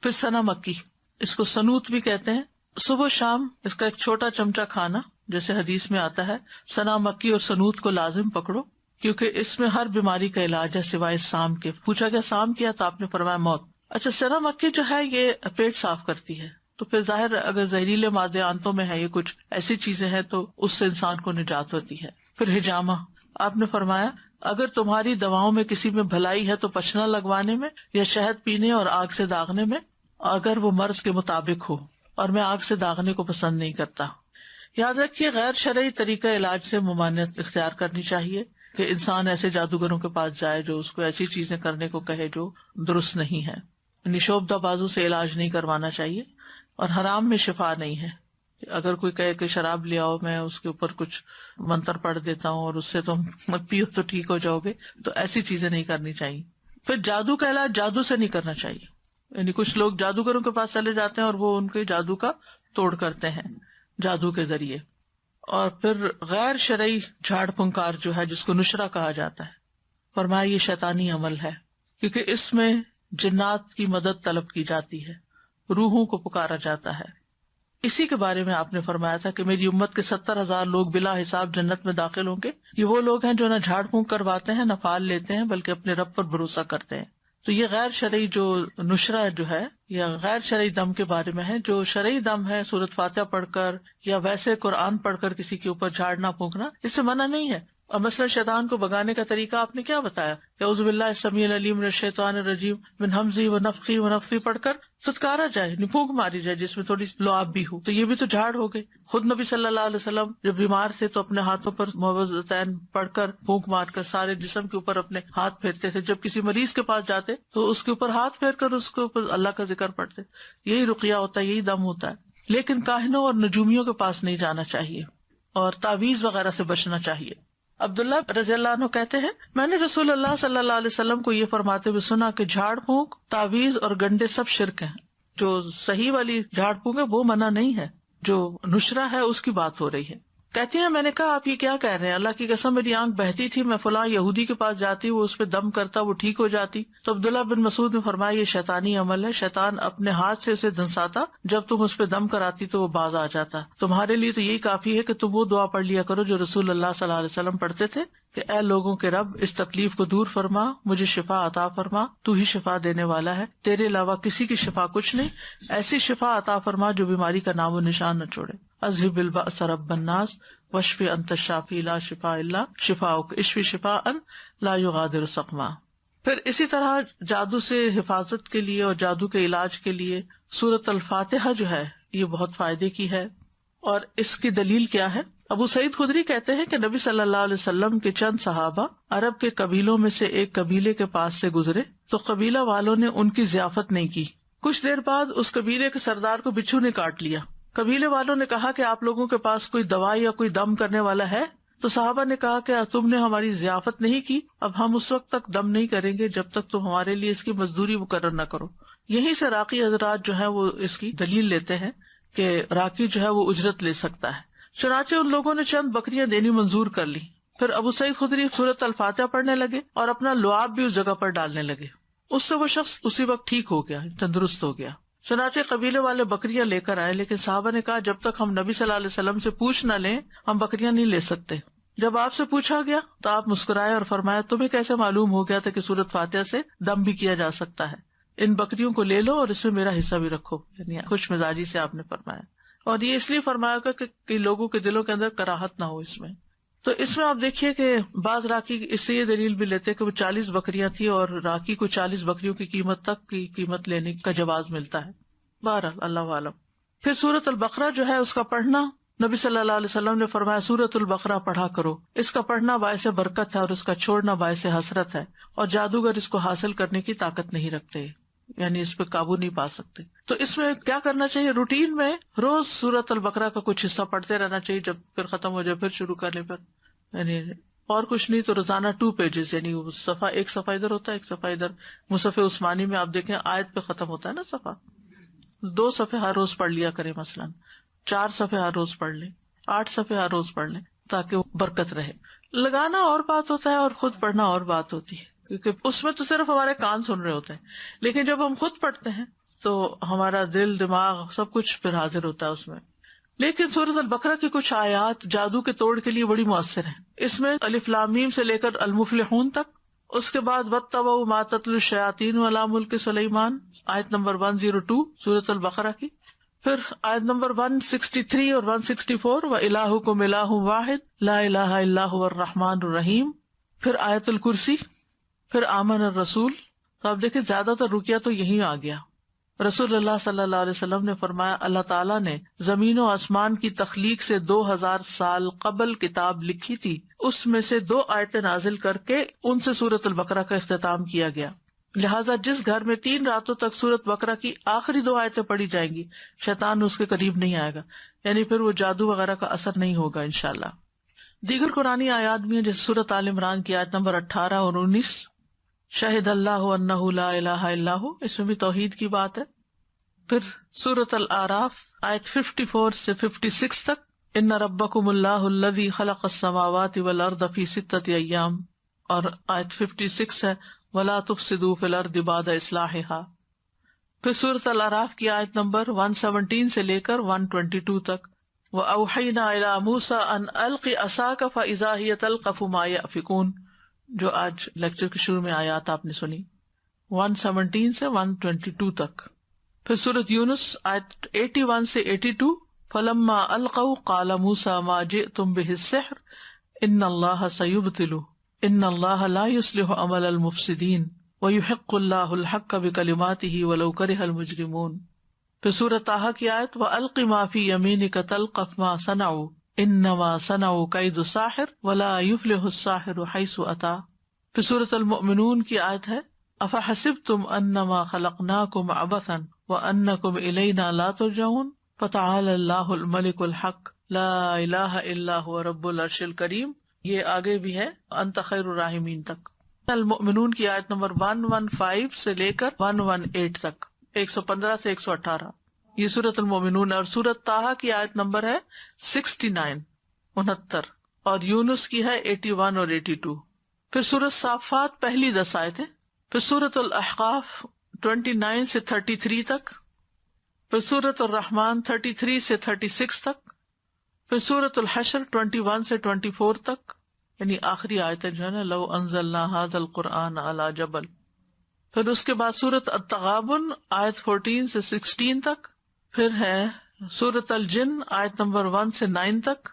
پھر سنا مکی، اس کو سنوت بھی کہتے ہیں. صبح شام اس کا ایک چھوٹا چمچہ کھانا، جیسے حدیث میں آتا ہے سنا مکی اور سنوت کو لازم پکڑو، کیونکہ اس میں ہر بیماری کا علاج ہے سوائے سام کے. پوچھا گیا سام کیا تو آپ نے فرمایا موت. اچھا، سنا مکی جو ہے یہ پیٹ صاف کرتی ہے، تو پھر ظاہر اگر زہریلے مادے آنتوں میں ہے، یہ کچھ ایسی چیزیں ہیں تو اس سے انسان کو نجات ہوتی ہے. پھر ہجامہ، آپ نے فرمایا اگر تمہاری دواؤں میں کسی میں بھلائی ہے تو پچنا لگوانے میں یا شہد پینے اور آگ سے داغنے میں، اگر وہ مرض کے مطابق ہو، اور میں آگ سے داغنے کو پسند نہیں کرتا. یاد رکھیے غیر شرعی طریقہ علاج سے ممانعت اختیار کرنی چاہیے، کہ انسان ایسے جادوگروں کے پاس جائے جو اس کو ایسی چیزیں کرنے کو کہے جو درست نہیں ہے. نشوبدہ بازو سے علاج نہیں کروانا چاہیے، اور حرام میں شفا نہیں ہے. اگر کوئی کہے کہ شراب لے آؤ، میں اس کے اوپر کچھ منتر پڑھ دیتا ہوں اور اس سے تم مت پیو تو ٹھیک ہو جاؤ گے، تو ایسی چیزیں نہیں کرنی چاہیے. پھر جادو کا علاج جادو سے نہیں کرنا چاہیے. یعنی کچھ لوگ جادوگروں کے پاس چلے جاتے ہیں اور وہ ان کے جادو کا توڑ کرتے ہیں جادو کے ذریعے. اور پھر غیر شرعی جھاڑ پھنکار جو ہے، جس کو نشرہ کہا جاتا ہے، فرمایا یہ شیطانی عمل ہے، کیونکہ اس میں جنات کی مدد طلب کی جاتی ہے، روحوں کو پکارا جاتا ہے. اسی کے بارے میں آپ نے فرمایا تھا کہ میری امت کے 70,000 لوگ بلا حساب جنت میں داخل ہوں گے. یہ وہ لوگ ہیں جو نہ جھاڑ پھونک کرواتے ہیں نہ پھال لیتے ہیں، بلکہ اپنے رب پر بھروسہ کرتے ہیں. تو یہ غیر شرعی جو نشرہ جو ہے یا غیر شرعی دم کے بارے میں ہے. جو شرعی دم ہے سورۃ فاتحہ پڑھ کر یا ویسے قرآن پڑھ کر کسی کے اوپر جھاڑنا پھونکنا، اس سے منع نہیں ہے. اور مثلا شیطان کو بگانے کا طریقہ آپ نے کیا بتایا، اعوذ باللہ السمیع العلیم من الشیطان الرجیم من ہمزہ ونفخہ ونفثہ پڑھ کر ستکارا جائے، پھونک ماری جائے جس میں تھوڑی لعاب بھی ہو، تو یہ بھی تو جھاڑ ہو گئے. خود نبی صلی اللہ علیہ وسلم جب بیمار تھے تو اپنے ہاتھوں پر معوذتین پڑھ کر پھونک مار کر سارے جسم کے اوپر اپنے ہاتھ پھیرتے تھے. جب کسی مریض کے پاس جاتے تو اس کے اوپر ہاتھ پھیر کر اس کے اوپر اللہ کا ذکر پڑھتے. یہی رقیہ ہوتا ہے، یہی دم ہوتا ہے. لیکن کاہنوں اور نجومیوں کے پاس نہیں جانا چاہیے اور تعویذ وغیرہ سے بچنا چاہیے. عبداللہ رضی اللہ عنہ کہتے ہیں میں نے رسول اللہ صلی اللہ علیہ وسلم کو یہ فرماتے ہوئے سنا کہ جھاڑ پھونک، تعویذ اور گنڈے سب شرک ہیں. جو صحیح والی جھاڑ پھونک ہے وہ منع نہیں ہے، جو نشرہ ہے اس کی بات ہو رہی ہے. کہتی ہیں میں نے کہا آپ یہ کیا کہہ رہے ہیں، اللہ کی قسم میری آنکھ بہتی تھی، میں فلاں یہودی کے پاس جاتی، وہ اس پہ دم کرتا، وہ ٹھیک ہو جاتی. تو عبداللہ بن مسعود نے فرمایا یہ شیطانی عمل ہے، شیطان اپنے ہاتھ سے اسے دھنساتا، جب تم اس پہ دم کراتی تو وہ باز آ جاتا. تمہارے لیے تو یہی کافی ہے کہ تم وہ دعا پڑھ لیا کرو جو رسول اللہ صلی اللہ علیہ وسلم پڑھتے تھے کہ اے لوگوں کے رب اس تکلیف کو دور فرما، مجھے شفا عطا فرما، تو ہی شفا دینے والا ہے، تیرے علاوہ کسی کی شفا کچھ نہیں، ایسی شفا عطا فرما جو بیماری کا نام و نشان نہ چھوڑے. اذهب البأس رب الناس واشف انت الشافی لا شفاء الا شفاؤک اشف شفاء لا یغادر سقما۔ پھر اسی طرح جادو سے حفاظت کے لیے اور جادو کے علاج کے لیے سورۃ الفاتحہ جو ہے یہ بہت فائدے کی ہے۔ اور اس کی دلیل کیا ہے؟ ابو سعید خدری کہتے ہیں کہ نبی صلی اللہ علیہ وسلم کے چند صحابہ عرب کے قبیلوں میں سے ایک قبیلے کے پاس سے گزرے تو قبیلہ والوں نے ان کی ضیافت نہیں کی۔ کچھ دیر بعد اس قبیلے کے سردار کو بچھو نے کاٹ لیا۔ قبیلے والوں نے کہا کہ آپ لوگوں کے پاس کوئی دوائی یا کوئی دم کرنے والا ہے؟ تو صحابہ نے کہا کہ تم نے ہماری ضیافت نہیں کی، اب ہم اس وقت تک دم نہیں کریں گے جب تک تم ہمارے لیے اس کی مزدوری مقرر نہ کرو۔ یہیں سے راقی حضرات جو ہے وہ اس کی دلیل لیتے ہیں کہ راقی جو ہے وہ اجرت لے سکتا ہے۔ چنانچہ ان لوگوں نے چند بکریاں دینی منظور کر لی۔ پھر ابو سعید خدری سورۃ الفاتحہ پڑھنے لگے اور اپنا لعاب بھی اس جگہ پر ڈالنے لگے۔ اس سے وہ شخص اسی وقت ٹھیک ہو گیا، تندرست ہو گیا۔ چنانچہ قبیلے والے بکریاں لے کر آئے، لیکن صحابہ نے کہا جب تک ہم نبی صلی اللہ علیہ وسلم سے پوچھ نہ لیں ہم بکریاں نہیں لے سکتے۔ جب آپ سے پوچھا گیا تو آپ مسکرائے اور فرمایا تمہیں کیسے معلوم ہو گیا تھا کہ سورۃ فاتحہ سے دم بھی کیا جا سکتا ہے؟ ان بکریوں کو لے لو اور اس میں میرا حصہ بھی رکھو، یعنی خوش مزاجی سے آپ نے فرمایا۔ اور یہ اس لیے فرمایا گا کہ لوگوں کے دلوں کے اندر کراہت نہ ہو اس میں۔ تو اس میں آپ دیکھیے کہ بعض راکی اس سے یہ دلیل بھی لیتے کہ وہ 40 بکریاں تھی اور راکی کو 40 بکریوں کی قیمت تک کی قیمت لینے کا جواز ملتا ہے۔ بہرحال اللہ عالم۔ پھر سورۃ البقرہ جو ہے اس کا پڑھنا، نبی صلی اللہ علیہ وسلم نے فرمایا سورۃ البقرہ پڑھا کرو، اس کا پڑھنا باعث برکت ہے اور اس کا چھوڑنا باعث حسرت ہے، اور جادوگر اس کو حاصل کرنے کی طاقت نہیں رکھتے، یعنی اس پہ قابو نہیں پا سکتے۔ تو اس میں کیا کرنا چاہیے؟ روٹین میں روز سورۃ البقرہ کا کچھ حصہ پڑھتے رہنا چاہیے، جب پھر ختم ہو جائے پھر شروع کر لیں، پھر یعنی اور کچھ نہیں تو روزانہ 2 پیجز، یعنی صفحہ ایک صفحہ ادھر ہوتا ہے ایک صفحہ ادھر۔ مصحف عثمانی میں آپ دیکھیں آیت پہ ختم ہوتا ہے نا صفحہ، 2 صفحے ہر روز پڑھ لیا کریں، مثلاً 4 صفحے ہر روز پڑھ لیں، 8 صفحے ہر روز پڑھ لیں تاکہ وہ برکت رہے۔ لگانا اور بات ہوتا ہے اور خود پڑھنا اور بات ہوتی ہے، کیونکہ اس میں تو صرف ہمارے کان سن رہے ہوتے ہیں، لیکن جب ہم خود پڑھتے ہیں تو ہمارا دل دماغ سب کچھ پھر حاضر ہوتا ہے اس میں۔ لیکن سورۃ البقرہ کی کچھ آیات جادو کے توڑ کے لیے بڑی مؤثر ہیں۔ اس میں الف لام میم سے لے کر المفلحون تک، اس کے بعد واتبعوا ما تتلو الشیاطین علی ملک سلیمان، آیت نمبر 102 سورۃ البقرہ کی، پھر آیت نمبر 163 اور 164 وَإِلَٰهُكُمْ إِلَٰهٌ وَاحِدٌ لَا إِلَٰهَ إِلَّا هُوَ الرَّحْمَٰنُ الرَّحِيمُ، پھر آیت الکرسی، پھر آمن الرسول۔ تو آپ دیکھیں زیادہ تر رکیہ تو یہی آ گیا۔ رسول اللہ صلی اللہ علیہ وسلم نے فرمایا اللہ تعالیٰ نے زمین و آسمان کی تخلیق سے 2000 سال قبل کتاب لکھی تھی، اس میں سے 2 آیتیں نازل کر کے ان سے سورۃ البقرہ کا اختتام کیا گیا، لہٰذا جس گھر میں 3 راتوں تک سورۃ بقرہ کی آخری 2 آیتیں پڑھی جائیں گی شیطان اس کے قریب نہیں آئے گا، یعنی پھر وہ جادو وغیرہ کا اثر نہیں ہوگا انشاءاللہ۔ دیگر قرآنی آیات بھی ہیں جیسے سورۃ آل عمران کی آیت نمبر 18 اور 19، شہد اللہ انہ لا الہ الا ہو، اس میں بھی توحید کی بات ہے۔ پھر سورۃ الاعراف آیت 54 سے 56 تک، ان ربکم اللہ الذی خلق السماوات والارض فی 6 ایام، اور آیت 56 ہے وَلَا تُفْسِدُوا فِي الْأَرْضِ بَعْدَ إِصْلَاحِهَا۔ پھر سورۃ الاعراف کی آیت نمبر 117 سے لے کر 122 تک، وَأَوْحَيْنَا إِلَىٰ مُوسَىٰ أَنْ أَلْقِ عَصَاكَ فَإِذَا هِيَ تَلْقَفُ مَا يَأْفِكُونَ، جو آج لیکچر کے شروع میں آیات آپ نے سنی، 117 سے 122 تک۔ پھر سورۃ یونس آیت 81 سے 82، فَلَمَّا أَلْقَوْا قَالَ مُوسَىٰ مَا جِئْتُم بِهِ السِّحْرُ إِنَّ اللَّهَ سَيُبْطِلُهُ إِنَّ اللَّهَ لَا يُصْلِحُ عَمَلَ الْمُفْسِدِينَ وَيُحِقُّ اللَّهُ الْحَقَّ بِكَلِمَاتِهِ وَلَوْ كَرِهَ الْمُجْرِمُونَ۔ پھر سورۃ طٰہٰ کی آیت وَأَلْقِ مَا فِي يَمِينِكَ تَلْقَفْ مَا صَنَعُوا إِنَّمَا صَنَعُوا كَيْدُ سَاحِرٍ وَلَا يُفْلِحُ السَّاحِرُ حَيْثُ أَتَىٰ۔ پھر سورۃ المؤمنون کی آیت ہے أَفَحَسِبْتُمْ أَنَّمَا خَلَقْنَاكُمْ عَبَثًا وَأَنَّكُمْ إِلَيْنَا لَا تُرْجَعُونَ فَتَعَالَى اللَّهُ الْمَلِكُ الْحَقُّ لَا إِلَٰهَ إِلَّا هُوَ رَبُّ الْعَرْشِ الْكَرِيمِ۔ یہ آگے بھی ہے انت خیر الراحمین تک۔ المؤمنون کی آیت نمبر 115 سے لے کر 118 تک، 115 سے 118 یہ سورۃ المؤمنون، اور سورۃ طٰہٰ کی آیت نمبر ہے 69 اور یونس کی ہے 81 اور 82۔ پھر سورۃ صافات پہلی 10 آیتیں، پھر سورۃ الاحقاف 29 سے 33 تک، پھر سورۃ الرحمن 33 سے 36 تک، پھر سورۃ الحشر 21 سے 24 تک، یعنی آخری آیتیں جو ہے نا لو انزلنا ھذا القرآن علی جبل۔ پھر اس کے بعد سورۃ التغابن آیت 14 سے 16 تک، پھر ہے سورۃ الجن آیت نمبر 1 سے 9 تک،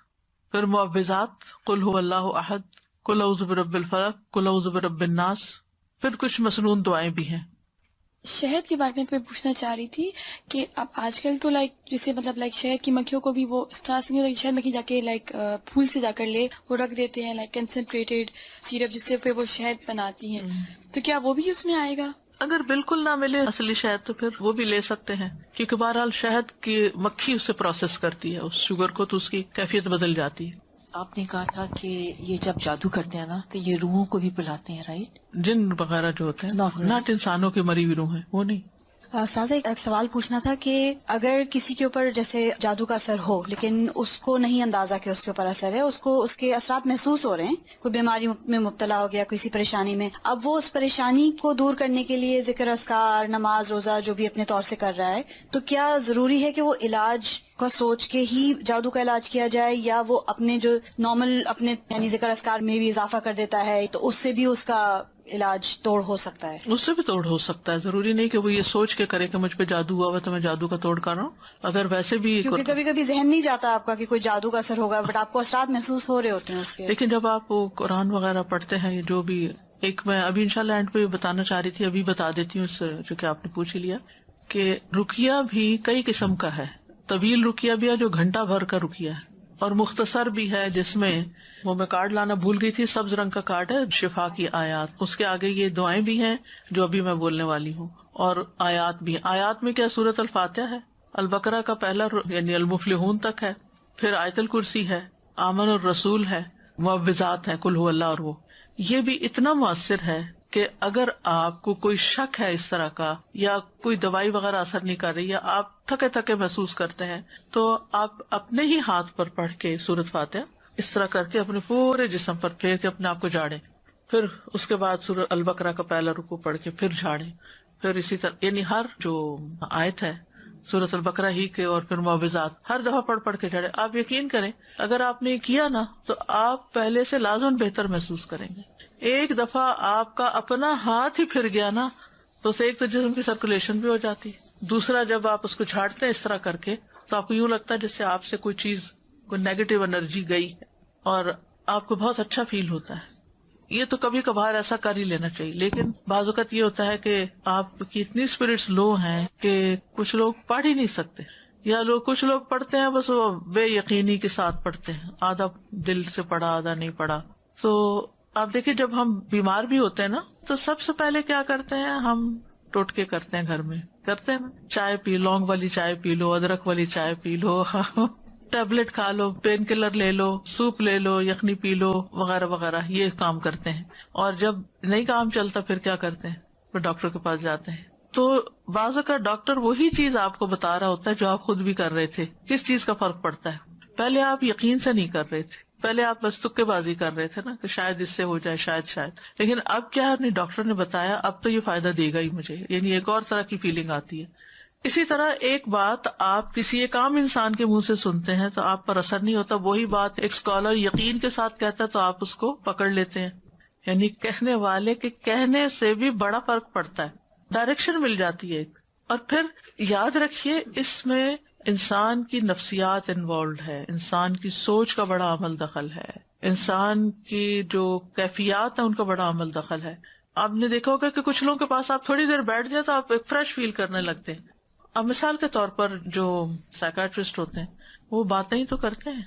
پھر معوذات قل هو اللہ احد، قل اعوذ برب الفلق، قل اعوذ برب الناس، پھر کچھ مسنون دعائیں بھی ہیں۔ شہد کے بارے میں پوچھنا چاہ رہی تھی کہ اب آج کل تو جیسے شہد کی مکھیوں کو بھی وہ اس طرح سے نہیں ہوتا کہ شہد مکھی جا کے پھول سے جا کر لے، وہ رکھ دیتے ہیں کنسنٹریٹڈ سیرپ جس سے پھر وہ شہد بناتی ہیں، تو کیا وہ بھی اس میں آئے گا؟ اگر بالکل نہ ملے اصلی شہد تو پھر وہ بھی لے سکتے ہیں، کیونکہ بہرحال شہد کی مکھی اسے پروسیس کرتی ہے اس شوگر کو، تو اس کی کیفیت بدل جاتی ہے۔ آپ نے کہا تھا کہ یہ جب جادو کرتے ہیں نا تو یہ روحوں کو بھی بلاتے ہیں، رائٹ؟ جن وغیرہ جو ہوتے ہیں، ناٹ انسانوں کی مری ہوئی روح ہیں، وہ نہیں۔ سازا ایک سوال پوچھنا تھا کہ اگر کسی کے اوپر جیسے جادو کا اثر ہو لیکن اس کو نہیں اندازہ کہ اس کے اوپر اثر ہے، اس کو اس کے اثرات محسوس ہو رہے ہیں، کوئی بیماری میں مبتلا ہو گیا، کسی پریشانی میں، اب وہ اس پریشانی کو دور کرنے کے لیے ذکر اذکار، نماز، روزہ جو بھی اپنے طور سے کر رہا ہے، تو کیا ضروری ہے کہ وہ علاج کا سوچ کے ہی جادو کا علاج کیا جائے، یا وہ اپنے جو نارمل اپنے یعنی ذکر اذکار میں بھی اضافہ کر دیتا ہے تو اس سے بھی اس کا علاج توڑ ہو سکتا ہے؟ اس سے بھی توڑ ہو سکتا ہے، ضروری نہیں کہ وہ یہ سوچ کے کرے کہ مجھ پہ جادو ہوا ہوا تو میں جادو کا توڑ کر رہا ہوں۔ اگر ویسے بھی، کیونکہ کبھی کبھی ذہن نہیں جاتا آپ کا کہ کوئی جادو کا اثر ہوگا، بٹ آپ کو اثرات محسوس ہو رہے ہوتے ہیں اس کے۔ لیکن جب آپ وہ قرآن وغیرہ پڑھتے ہیں، جو بھی ایک میں ابھی انشاءاللہ اینڈ پہ بتانا چاہ رہی تھی، ابھی بتا دیتی ہوں اس جو کہ آپ نے پوچھ ہی لیا، کہ رقیہ بھی کئی قسم کا ہے۔ طویل رقیہ بھی ہے جو گھنٹہ بھر کا رقیہ ہے، اور مختصر بھی ہے جس میں وہ میں کارڈ لانا بھول گئی تھی، سبز رنگ کا کارڈ ہے، شفا کی آیات، اس کے آگے یہ دعائیں بھی ہیں جو ابھی میں بولنے والی ہوں، اور آیات بھی ہیں۔ آیات میں کیا سورۃ الفاتحہ ہے، البقرہ کا پہلا یعنی المفلحون تک ہے، پھر آیت الکرسی ہے، آمن الرسول ہے، معوذات ہے، قل هو اللہ، اور وہ یہ بھی اتنا مؤثر ہے کہ اگر آپ کو کوئی شک ہے اس طرح کا، یا کوئی دوائی وغیرہ اثر نہیں کر رہی، یا آپ تھکے تھکے محسوس کرتے ہیں، تو آپ اپنے ہی ہاتھ پر پڑھ کے سورۃ فاتحہ اس طرح کر کے اپنے پورے جسم پر پھیر کے اپنے آپ کو جھاڑیں، پھر اس کے بعد سورۃ البقرہ کا پہلا رکوع پڑھ کے پھر جھاڑیں، پھر اسی طرح یعنی ہر جو آیت ہے سورۃ البقرہ ہی کے، اور پھر معوذات ہر دفعہ پڑھ پڑھ کے جھاڑیں۔ آپ یقین کریں اگر آپ نے کیا نا تو آپ پہلے سے لازم بہتر محسوس کریں گے۔ ایک دفعہ آپ کا اپنا ہاتھ ہی پھر گیا نا تو اسے ایک تو جسم کی سرکولیشن بھی ہو جاتی، دوسرا جب آپ اس کو جھاڑتے ہیں اس طرح کر کے تو آپ کو یوں لگتا ہے جس سے آپ سے کوئی چیز، کوئی نیگیٹو انرجی گئی ہے، اور آپ کو بہت اچھا فیل ہوتا ہے۔ یہ تو کبھی کبھار ایسا کر ہی لینا چاہیے، لیکن بعض اوقات یہ ہوتا ہے کہ آپ کی اتنی اسپرٹس لو ہیں کہ کچھ لوگ پڑھ ہی نہیں سکتے، یا کچھ لوگ پڑھتے ہیں بس وہ بے یقینی کے ساتھ پڑھتے ہیں، آدھا دل سے پڑھا آدھا نہیں پڑھا۔ تو آپ دیکھیں جب ہم بیمار بھی ہوتے ہیں نا تو سب سے پہلے کیا کرتے ہیں، ہم ٹوٹکے کرتے ہیں، گھر میں کرتے ہیں نا، چائے پی، لونگ والی چائے پی لو، ادرک والی چائے پی لو، ٹیبلٹ کھا لو، پین کلر لے لو، سوپ لے لو، یخنی پی لو، وغیرہ وغیرہ، یہ کام کرتے ہیں۔ اور جب نہیں کام چلتا پھر کیا کرتے ہیں، پھر ڈاکٹر کے پاس جاتے ہیں۔ تو بعض اوقات ڈاکٹر وہی چیز آپ کو بتا رہا ہوتا ہے جو آپ خود بھی کر رہے تھے۔ کس چیز کا فرق پڑتا ہے، پہلے آپ یقین سے نہیں کر رہے تھے، پہلے آپ بس تکے بازی کر رہے تھے نا کہ شاید اس سے ہو جائے، شاید، لیکن اب کیا نہیں، ڈاکٹر نے بتایا اب تو یہ فائدہ دے گا ہی مجھے، یعنی ایک اور طرح کی فیلنگ آتی ہے۔ اسی طرح ایک بات آپ کسی ایک عام انسان کے منہ سے سنتے ہیں تو آپ پر اثر نہیں ہوتا، وہی بات ایک اسکالر یقین کے ساتھ کہتا ہے تو آپ اس کو پکڑ لیتے ہیں، یعنی کہنے والے کے کہنے سے بھی بڑا فرق پڑتا ہے، ڈائریکشن مل جاتی ہے ایک۔ اور پھر یاد رکھیے اس میں انسان کی نفسیات انوالوڈ ہے، انسان کی سوچ کا بڑا عمل دخل ہے، انسان کی جو کیفیات ہیں ان کا بڑا عمل دخل ہے۔ آپ نے دیکھا ہوگا کہ کچھ لوگوں کے پاس آپ تھوڑی دیر بیٹھ جائیں تو آپ ایک فریش فیل کرنے لگتے ہیں۔ اب مثال کے طور پر جو سائیکیٹرسٹ ہوتے ہیں وہ باتیں ہی تو کرتے ہیں،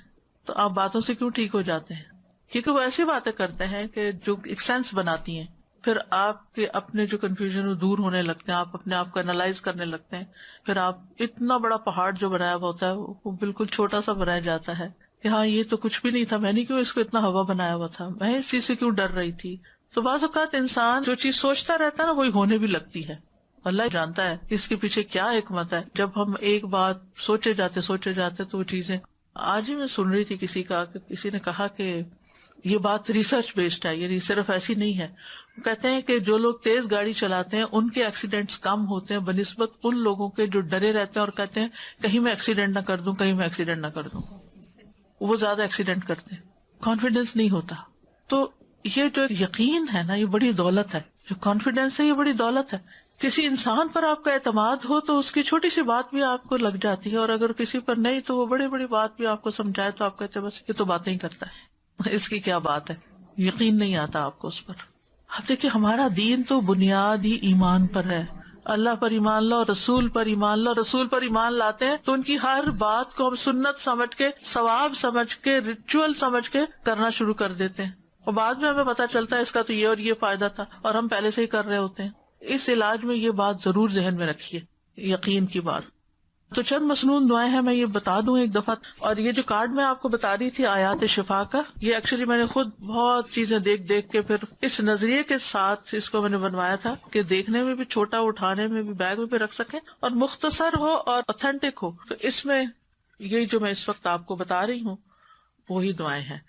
تو آپ باتوں سے کیوں ٹھیک ہو جاتے ہیں؟ کیونکہ وہ ایسی باتیں کرتے ہیں کہ جو ایک سینس بناتی ہیں، پھر آپ کے اپنے جو کنفیوژن وہ دور ہونے لگتے ہیں، آپ اپنے آپ کو انالائز کرنے لگتے ہیں، پھر آپ اتنا بڑا پہاڑ جو بنایا ہوا ہوتا ہے وہ بالکل چھوٹا سا بنایا جاتا ہے کہ ہاں یہ تو کچھ بھی نہیں تھا، میں نے کیوں اس کو اتنا ہوا بنایا ہوا تھا، میں اس چیز سے کیوں ڈر رہی تھی۔ تو بعض اوقات انسان جو چیز سوچتا رہتا ہے نا وہی ہونے بھی لگتی ہے، اللہ جانتا ہے اس کے پیچھے کیا حکمت ہے۔ جب ہم ایک بات سوچے جاتے تو وہ چیزیں، آج ہی میں سن رہی تھی کسی کا کہ کسی نے کہا کہ یہ بات ریسرچ بیسڈ ہے، یعنی صرف ایسی نہیں ہے۔ وہ کہتے ہیں کہ جو لوگ تیز گاڑی چلاتے ہیں ان کے ایکسیڈنٹس کم ہوتے ہیں بنسبت ان لوگوں کے جو ڈرے رہتے ہیں اور کہتے ہیں کہیں میں ایکسیڈنٹ نہ کر دوں، کہیں میں ایکسیڈنٹ نہ کر دوں، وہ زیادہ ایکسیڈنٹ کرتے ہیں، کانفیڈینس نہیں ہوتا۔ تو یہ جو یقین ہے نا یہ بڑی دولت ہے، جو کانفیڈینس ہے یہ بڑی دولت ہے کسی انسان پر آپ کا اعتماد ہو تو اس کی چھوٹی سی بات بھی آپ کو لگ جاتی ہے، اور اگر کسی پر نہیں تو وہ بڑی بڑی بات بھی آپ کو سمجھائے تو آپ کہتے ہیں بس یہ تو باتیں ہی کرتا ہے، اس کی کیا بات ہے، یقین نہیں آتا آپ کو اس پر۔ اب دیکھیے ہمارا دین تو بنیاد ہی ایمان پر ہے، اللہ پر ایمان لاؤ، رسول پر ایمان لاؤ، رسول پر ایمان لاتے ہیں تو ان کی ہر بات کو ہم سنت سمجھ کے، ثواب سمجھ کے، ریچول سمجھ کے کرنا شروع کر دیتے ہیں، اور بعد میں ہمیں پتا چلتا ہے اس کا تو یہ اور یہ فائدہ تھا، اور ہم پہلے سے ہی کر رہے ہوتے ہیں۔ اس علاج میں یہ بات ضرور ذہن میں رکھیے، یقین کی بات۔ تو چند مسنون دعائیں ہیں، میں یہ بتا دوں ایک دفعہ، اور یہ جو کارڈ میں آپ کو بتا رہی تھی آیات شفا کا، یہ ایکچولی میں نے خود بہت چیزیں دیکھ کے پھر اس نظریے کے ساتھ اس کو میں نے بنوایا تھا کہ دیکھنے میں بھی چھوٹا، اٹھانے میں بھی، بیگ میں بھی رکھ سکیں، اور مختصر ہو اور اوتھینٹک ہو۔ تو اس میں یہی جو میں اس وقت آپ کو بتا رہی ہوں وہی دعائیں ہیں،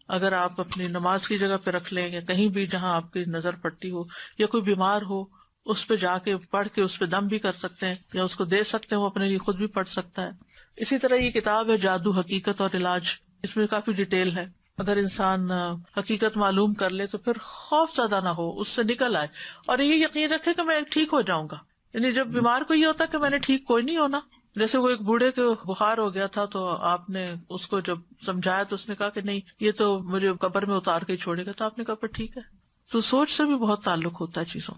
اگر آپ اپنی نماز کی جگہ پہ رکھ لیں، یا کہیں بھی جہاں آپ کی نظر پڑتی ہو، یا کوئی بیمار ہو اس پہ جا کے پڑھ کے اس پہ دم بھی کر سکتے ہیں، یا اس کو دے سکتے ہیں، وہ اپنے لیے خود بھی پڑھ سکتا ہے۔ اسی طرح یہ کتاب ہے جادو حقیقت اور علاج، اس میں کافی ڈیٹیل ہے، اگر انسان حقیقت معلوم کر لے تو پھر خوف زیادہ نہ ہو، اس سے نکل آئے، اور یہ یقین رکھے کہ میں ٹھیک ہو جاؤں گا۔ یعنی جب بیمار کو یہ ہوتا کہ میں نے ٹھیک کوئی نہیں ہونا، جیسے وہ ایک بوڑھے کو بخار ہو گیا تھا تو آپ نے اس کو جب سمجھایا تو اس نے کہا کہ نہیں یہ تو مجھے قبر میں اتار کے ہی چھوڑے گا، تو آپ نے کہا پھر ٹھیک ہے۔ تو سوچ سے بھی بہت تعلق ہوتا ہے چیزوں،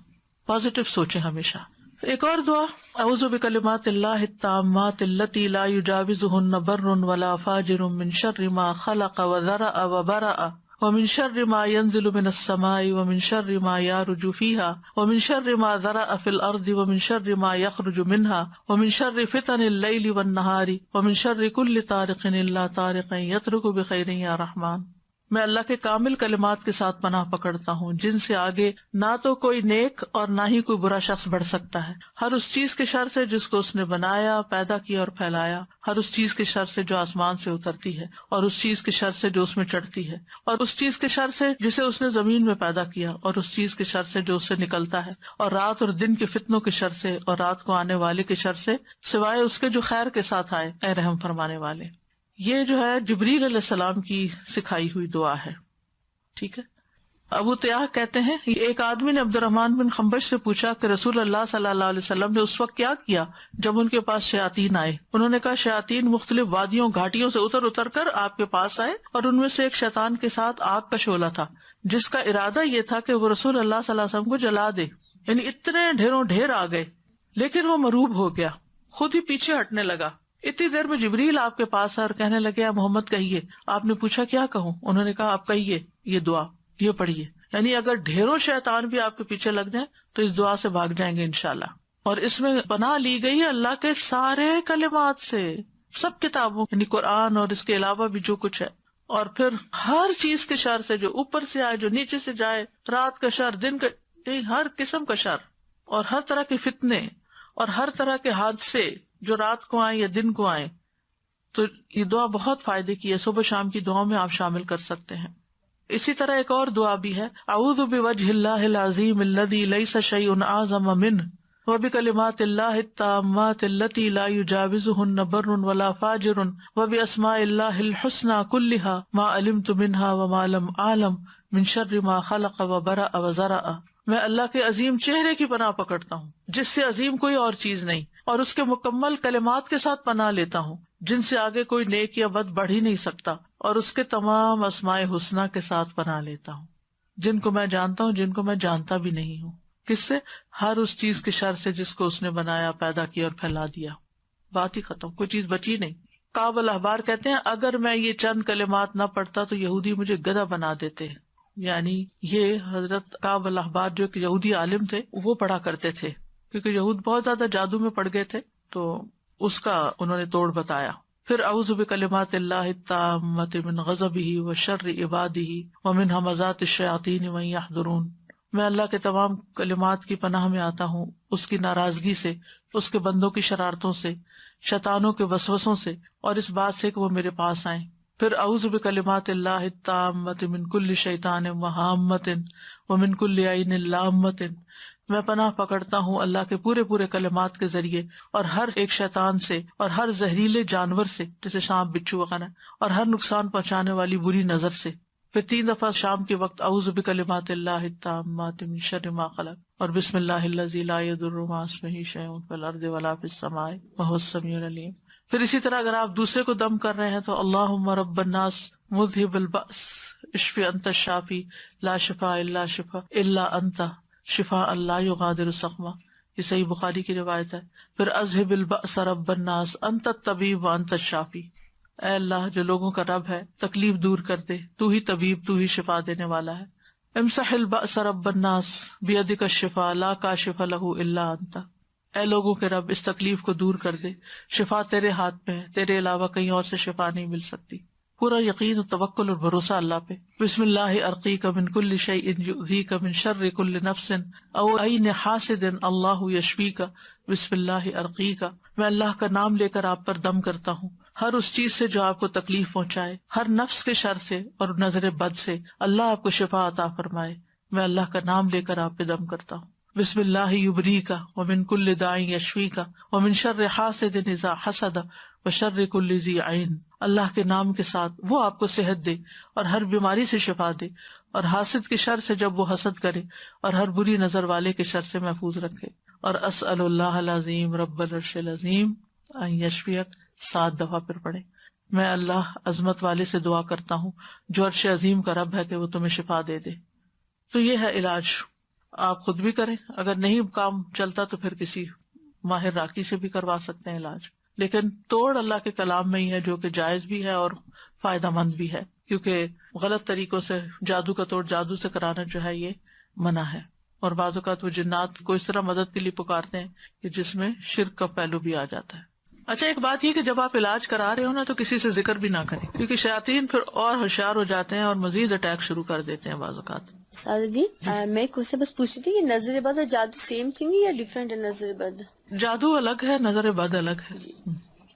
پازیٹیو سوچیں ہمیشہ۔ ایک اور دعا، اعوذ بکلمات اللہ التامات التی لا یجاوزہن بر ولا فاجر من شر ما خلق وذرأ وبرأ ومن شر ما ينزل من السماء ومن شر ما يعرج فيها ومن شر ما ذرأ في الأرض ومن شر ما يخرج منها ومن شر فتن الليل والنهار ومن شر كل طارق إلا طارق يطرق بخير يا رحمن۔ میں اللہ کے کامل کلمات کے ساتھ پناہ پکڑتا ہوں جن سے آگے نہ تو کوئی نیک اور نہ ہی کوئی برا شخص بڑھ سکتا ہے، ہر اس چیز کے شر سے جس کو اس نے بنایا، پیدا کیا اور پھیلایا، ہر اس چیز کے شر سے جو آسمان سے اترتی ہے، اور اس چیز کے شر سے جو اس میں چڑھتی ہے، اور اس چیز کے شر سے جسے اس نے زمین میں پیدا کیا، اور اس چیز کے شر سے جو اس سے نکلتا ہے، اور رات اور دن کے فتنوں کے شر سے، اور رات کو آنے والے کے شر سے، سوائے اس کے جو خیر کے ساتھ آئے، اے رحم فرمانے والے۔ یہ جو ہے جبریل علیہ السلام کی سکھائی ہوئی دعا ہے، ٹھیک ہے۔ ابو تیاح کہتے ہیں ایک آدمی نے عبد الرحمن بن خنبش سے پوچھا کہ رسول اللہ صلی اللہ علیہ وسلم نے اس وقت کیا کیا جب ان کے پاس شیاطین آئے؟ انہوں نے کہا شیاطین مختلف وادیوں گھاٹیوں سے اتر کر آپ کے پاس آئے، اور ان میں سے ایک شیطان کے ساتھ آگ کا شعلہ تھا جس کا ارادہ یہ تھا کہ وہ رسول اللہ صلی اللہ علیہ وسلم کو جلا دے، یعنی اتنے ڈھیروں ڈھیر آ گئے، لیکن وہ مروب ہو گیا، خود ہی پیچھے ہٹنے لگا۔ اتنی دیر میں جبریل آپ کے پاس اور کہنے لگے محمد کہیے۔ آپ نے پوچھا کیا کہوں؟ انہوں نے کہا آپ کہیے یہ دعا، یہ پڑھیے، یعنی اگر ڈھیروں شیطان بھی آپ کے پیچھے لگ جائیں تو اس دعا سے بھاگ جائیں گے انشاءاللہ۔ اور اس میں پناہ لی گئی ہے اللہ کے سارے کلمات سے، سب کتابوں یعنی قرآن اور اس کے علاوہ بھی جو کچھ ہے، اور پھر ہر چیز کے شر سے، جو اوپر سے آئے، جو نیچے سے جائے، رات کا شر، دن کا، ہر قسم کا شر، اور ہر طرح کے فتنے اور ہر طرح کے حادثے جو رات کو آئیں یا دن کو آئیں۔ تو یہ دعا بہت فائدے کی ہے، صبح شام کی دعاؤں میں آپ شامل کر سکتے ہیں۔ اسی طرح ایک اور دعا بھی ہے، اعوذ بوجہ اللہ العظیم الذی لیس شیء اعظم منہ وبکلمات اللہ التامات التی لا یجاوزہن بر ولا فاجر وباسماء اللہ الحسنی کلہا ما علمت منہا وما لم اعلم من شر ما خلق وبرأ وذرأ۔ میں اللہ کے عظیم چہرے کی پناہ پکڑتا ہوں جس سے عظیم کوئی اور چیز نہیں، اور اس کے مکمل کلمات کے ساتھ پناہ لیتا ہوں جن سے آگے کوئی نیک یا بد بڑھ ہی نہیں سکتا، اور اس کے تمام اسماء حسنہ کے ساتھ پناہ لیتا ہوں جن کو میں جانتا ہوں، جن کو میں جانتا بھی نہیں ہوں۔ کس سے؟ ہر اس چیز کے شر سے جس کو اس نے بنایا، پیدا کیا اور پھیلا دیا۔ بات ہی ختم، کوئی چیز بچی نہیں۔ کعب الاحبار کہتے ہیں اگر میں یہ چند کلمات نہ پڑھتا تو یہودی مجھے گدھا بنا دیتے، یعنی یہ حضرت کعب الاحبار جو ایک یہودی عالم تھے وہ پڑھا کرتے تھے، کیونکہ یہود بہت زیادہ جادو میں پڑ گئے تھے، تو اس کا انہوں نے توڑ بتایا۔ پھر اعوذ بکلمات اللہ التامات من غضبہ وشر عبادہ ومن ھمزات الشیاطین وان یحضرون۔ میں اللہ کے تمام کلمات کی پناہ میں آتا ہوں اس کی ناراضگی سے، اس کے بندوں کی شرارتوں سے، شیطانوں کے وسوسوں سے، اور اس بات سے کہ وہ میرے پاس آئیں۔ پھر اعوذ بکلمات اللہ التامات من کل شیطان وہامۃ ومن کل عین لامۃ۔ میں پناہ پکڑتا ہوں اللہ کے پورے کلمات کے ذریعے اور ہر ایک شیطان سے اور ہر زہریلے جانور سے، جیسے سانپ، بچھو وغیرہ، اور ہر نقصان پہنچانے والی بری نظر سے۔ پھر 3 دفعہ شام کے وقت اعوذ بکلمات اللہ التامات من شر ما خلق اور بسم اللہ الذی لا یضر مع اسمہ شیء فی الارض ولا فی السماء وهو السمیع العلیم. پھر اسی طرح اگر آپ دوسرے کو دم کر رہے ہیں تو اللہم رب الناس مذہب البأس اشفی انت الشافی لا شفاء الا شفاء الا انت شفاء لا یغادر سقما، یہ صحیح بخاری کی روایت ہے. پھر اذہب البأس رب الناس انت الطبیب وانت الشافی، اے اللہ جو لوگوں کا رب ہے تکلیف دور کر دے، تو ہی طبیب، تو ہی شفا دینے والا ہے. امسح البأس رب الناس بیدک الشفاء لا کاشف لہ الا انت، اے لوگوں کے رب اس تکلیف کو دور کر دے، شفا تیرے ہاتھ میں ہے، تیرے علاوہ کہیں اور سے شفا نہیں مل سکتی. پورا یقین و توکل اور بھروسہ اللہ پہ. بسم اللہ ارقیک من کل شیء یؤذیک من شر کل نفس او عین حاسد اللہ یشفیک بسم اللہ ارقیک، میں اللہ کا نام لے کر آپ پر دم کرتا ہوں ہر اس چیز سے جو آپ کو تکلیف پہنچائے، ہر نفس کے شر سے اور نظر بد سے، اللہ آپ کو شفا عطا فرمائے. میں اللہ کا نام لے کر آپ پہ دم کرتا ہوں. بسم اللہ یبریک ومن کل داء یشفیک ومن شر حاسد اذا حسد وشر کل ذی عین، اللہ کے نام کے ساتھ وہ آپ کو صحت دے اور ہر بیماری سے شفا دے، اور حاسد کے شر سے جب وہ حسد کرے، اور ہر بری نظر والے کے شر سے محفوظ رکھے. اور اسأل اللہ العظیم رب العرش العظیم ان یشفیک 7 دفعہ پھر پڑھے. میں اللہ عظمت والے سے دعا کرتا ہوں جو عرش عظیم کا رب ہے کہ وہ تمہیں شفا دے دے. تو یہ ہے علاج، آپ خود بھی کریں، اگر نہیں کام چلتا تو پھر کسی ماہر راقی سے بھی کروا سکتے ہیں علاج. لیکن توڑ اللہ کے کلام میں ہی ہے جو کہ جائز بھی ہے اور فائدہ مند بھی ہے، کیونکہ غلط طریقوں سے جادو کا توڑ جادو سے کرانا جو ہے یہ منع ہے. اور بعض اوقات وہ جنات کو اس طرح مدد کے لیے پکارتے ہیں کہ جس میں شرک کا پہلو بھی آ جاتا ہے. اچھا ایک بات یہ کہ جب آپ علاج کرا رہے ہو نا تو کسی سے ذکر بھی نہ کریں، کیونکہ شیاطین پھر اور ہوشیار ہو جاتے ہیں اور مزید اٹیک شروع کر دیتے ہیں بعض اوقات. سادہ جی میں کوشچن بس پوچھ رہی تھی کہ نظر بد اور جادو سیم تھنگ ہے یا ڈفرینٹ ہے؟ نظر بد جادو الگ ہے، نظر بد الگ ہے،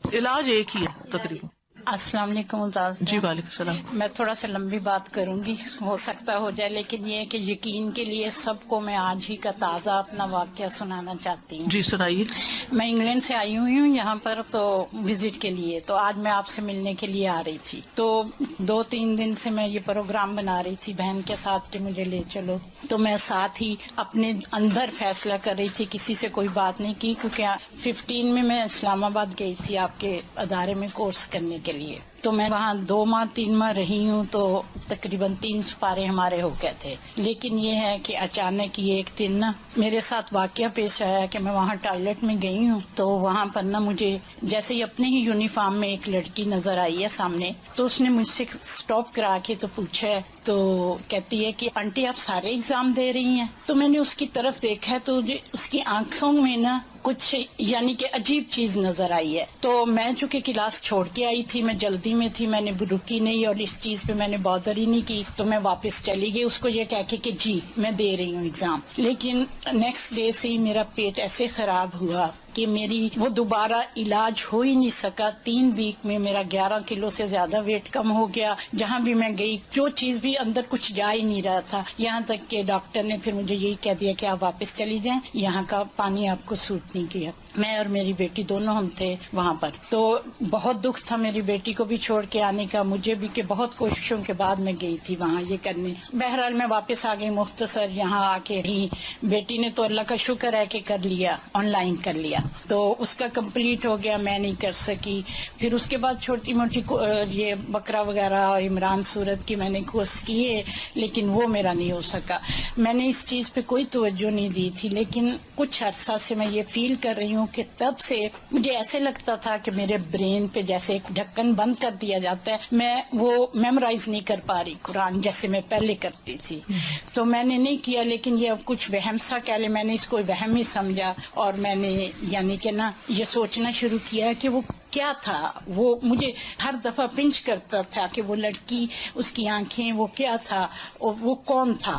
علاج ایک ہی ہے تقریباً. السلام علیکم استاذ. جی وعلیکم السلام. میں تھوڑا سا لمبی بات کروں گی، ہو سکتا ہو جائے، لیکن یہ ہے کہ یقین کے لیے سب کو میں آج ہی کا تازہ اپنا واقعہ سنانا چاہتی ہوں. جی سنائیے. میں انگلینڈ سے آئی ہوئی ہوں یہاں پر تو وزٹ کے لیے، تو آج میں آپ سے ملنے کے لیے آ رہی تھی. تو 2-3 دن سے میں یہ پروگرام بنا رہی تھی بہن کے ساتھ کہ مجھے لے چلو، تو میں ساتھ ہی اپنے اندر فیصلہ کر رہی تھی، کسی سے کوئی بات نہیں کی، کیونکہ 15 میں اسلام آباد گئی تھی آپ کے ادارے میں کورس کرنے کے لیے. تو میں وہاں 2-3 ماہ رہی ہوں، تو تقریباً 3 سپارے ہمارے ہو گئے تھے. لیکن یہ ہے کہ اچانک یہ ایک دن نا میرے ساتھ واقعہ پیش آیا کہ میں وہاں ٹوائلٹ میں گئی ہوں، تو وہاں پر نا مجھے جیسے ہی اپنے ہی یونیفارم میں ایک لڑکی نظر آئی ہے سامنے. تو اس نے مجھ سے سٹاپ کرا کے تو پوچھا ہے، تو کہتی ہے کہ آنٹی آپ سارے ایگزام دے رہی ہیں؟ تو میں نے اس کی طرف دیکھا ہے تو اس کی آنکھوں میں نا کچھ یعنی کہ عجیب چیز نظر آئی ہے. تو میں چونکہ کلاس چھوڑ کے آئی تھی، میں جلدی میں تھی، میں نے رکی نہیں اور اس چیز پہ میں نے بادر ہی نہیں کی، تو میں واپس چلی گئی اس کو یہ کہہ کے کہ جی میں دے رہی ہوں ایگزام. لیکن نیکسٹ ڈے سے ہی میرا پیٹ ایسے خراب ہوا کہ میری وہ دوبارہ علاج ہو ہی نہیں سکا. 3 ویک میں میرا 11 کلو سے زیادہ ویٹ کم ہو گیا. جہاں بھی میں گئی جو چیز بھی اندر کچھ جا ہی نہیں رہا تھا، یہاں تک کہ ڈاکٹر نے پھر مجھے یہی کہہ دیا کہ آپ واپس چلی جائیں، یہاں کا پانی آپ کو سوٹ نہیں کیا. میں اور میری بیٹی دونوں ہم تھے وہاں پر. تو بہت دکھ تھا میری بیٹی کو بھی چھوڑ کے آنے کا، مجھے بھی، کہ بہت کوششوں کے بعد میں گئی تھی وہاں یہ کرنے. بہرحال میں واپس آ گئی. مختصر یہاں آ کے بھی بیٹی نے تو اللہ کا شکر ہے کہ کر لیا، آن لائن کر لیا، تو اس کا کمپلیٹ ہو گیا، میں نہیں کر سکی. پھر اس کے بعد چھوٹی موٹی یہ بقرہ وغیرہ اور عمران سورت کی میں نے کورس کیے، لیکن وہ میرا نہیں ہو سکا. میں نے اس چیز پہ کوئی توجہ نہیں دی تھی، لیکن کچھ عرصہ سے میں یہ فیل کر رہی ہوں کہ تب سے مجھے ایسے لگتا تھا کہ میرے برین پہ جیسے ایک ڈھکن بند کر دیا جاتا ہے، میں وہ میمورائز نہیں کر پا رہی قرآن جیسے میں پہلے کرتی تھی. تو میں نے نہیں کیا، لیکن یہ اب کچھ وہم سا کہہ لے، میں نے اس کو وہم ہی سمجھا، اور میں نے یعنی کہ نا یہ سوچنا شروع کیا کہ وہ کیا تھا. وہ مجھے ہر دفعہ پنچ کرتا تھا کہ وہ لڑکی، اس کی آنکھیں، وہ کیا تھا، وہ کون تھا.